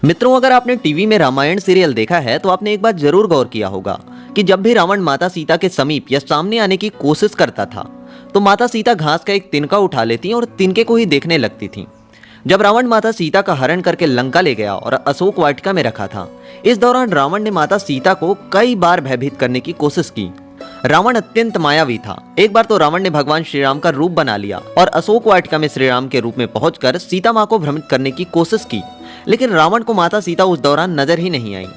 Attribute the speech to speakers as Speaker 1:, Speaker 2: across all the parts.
Speaker 1: मित्रों, अगर आपने टीवी में रामायण सीरियल देखा है तो आपने एक बात जरूर गौर किया होगा कि जब भी रावण माता सीता के समीप या सामने आने की कोशिश करता था तो माता सीता घास का एक तिनका उठा लेती और तिनके को ही देखने लगती थी। जब रावण माता सीता का हरण करके लंका ले गया और अशोक वाटिका में रखा था, इस दौरान रावण ने माता सीता को कई बार भयभीत करने की कोशिश की। रावण अत्यंत मायावी था। एक बार तो रावण ने भगवान श्री राम का रूप बना लिया और अशोक वाटिका में श्री राम के रूप में पहुंचकर सीता मां को भ्रमित करने की कोशिश की, लेकिन रावण को माता सीता उस दौरान नजर ही नहीं आई।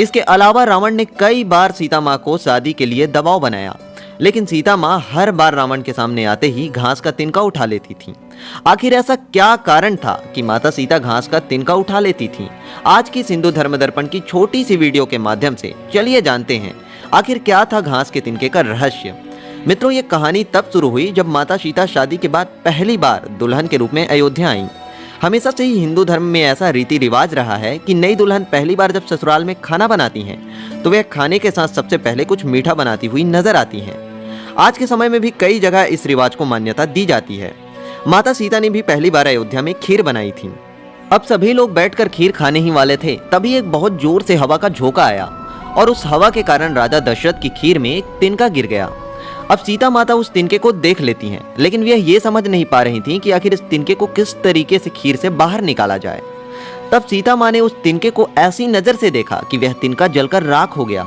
Speaker 1: इसके अलावा रावण ने कई बार सीता मां को शादी के लिए दबाव बनाया, लेकिन सीता मां हर बार रावण के सामने आते ही घास का तिनका उठा लेती थी। आखिर ऐसा क्या कारण था कि माता सीता घास का तिनका उठा लेती थी? आज की हिंदू धर्म दर्पण की छोटी सी वीडियो के माध्यम से चलिए जानते हैं आखिर क्या था घास के तिनके का रहस्य। मित्रों, ये कहानी तब शुरू हुई जब माता सीता शादी के बाद पहली बार दुल्हन के रूप में अयोध्या आई। हमेशा से ही हिंदू धर्म में ऐसा रीति रिवाज रहा है कि नई दुल्हन पहली बार जब ससुराल में खाना बनाती हैं तो वह खाने के साथ सबसे पहले कुछ मीठा बनाती हुई नजर आती हैं। आज के समय में भी कई जगह इस रिवाज को मान्यता दी जाती है। माता सीता ने भी पहली बार अयोध्या में खीर बनाई थी। अब सभी लोग बैठकर खीर खाने ही वाले थे, तभी एक बहुत जोर से हवा का झोंका आया और उस हवा के कारण राजा दशरथ की खीर में एक तिनका गिर गया। अब सीता माता उस तिनके को देख लेती हैं, लेकिन वह ये समझ नहीं पा रही थी कि आखिर इस तिनके को किस तरीके से खीर से बाहर निकाला जाए। तब सीता माँ ने उस तिनके को ऐसी नजर से देखा कि वह तिनका जलकर राख हो गया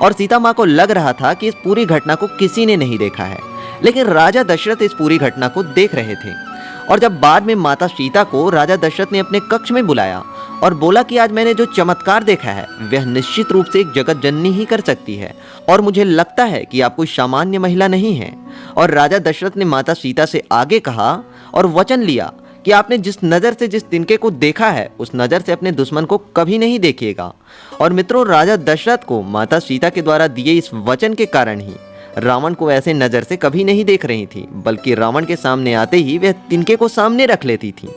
Speaker 1: और सीता माँ को लग रहा था कि इस पूरी घटना को किसी ने नहीं देखा है, लेकिन राजा दशरथ इस पूरी घटना को देख रहे थे। और जब बाद में माता सीता को राजा दशरथ ने अपने कक्ष में बुलाया और बोला कि आज मैंने जो चमत्कार देखा है वह निश्चित रूप से एक जगत जननी ही कर सकती है और मुझे लगता है कि आप कोई सामान्य महिला नहीं है। और राजा दशरथ ने माता सीता से आगे कहा और वचन लिया कि आपने जिस नज़र से जिस तिनके को देखा है उस नज़र से अपने दुश्मन को कभी नहीं देखिएगा। और मित्रों, राजा दशरथ को माता सीता के द्वारा दिए इस वचन के कारण ही रावण को ऐसे नज़र से कभी नहीं देख रही थी, बल्कि रावण के सामने आते ही वह तिनके को सामने रख लेती थी।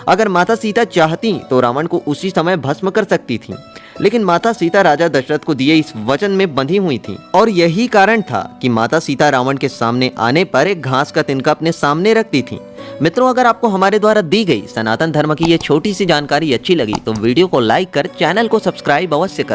Speaker 1: अगर माता सीता चाहती तो रावण को उसी समय भस्म कर सकती थी, लेकिन माता सीता राजा दशरथ को दिए इस वचन में बंधी हुई थी और यही कारण था कि माता सीता रावण के सामने आने पर एक घास का तिनका अपने सामने रखती थी। मित्रों, अगर आपको हमारे द्वारा दी गई सनातन धर्म की ये छोटी सी जानकारी अच्छी लगी तो वीडियो को लाइक कर चैनल को सब्सक्राइब अवश्य कर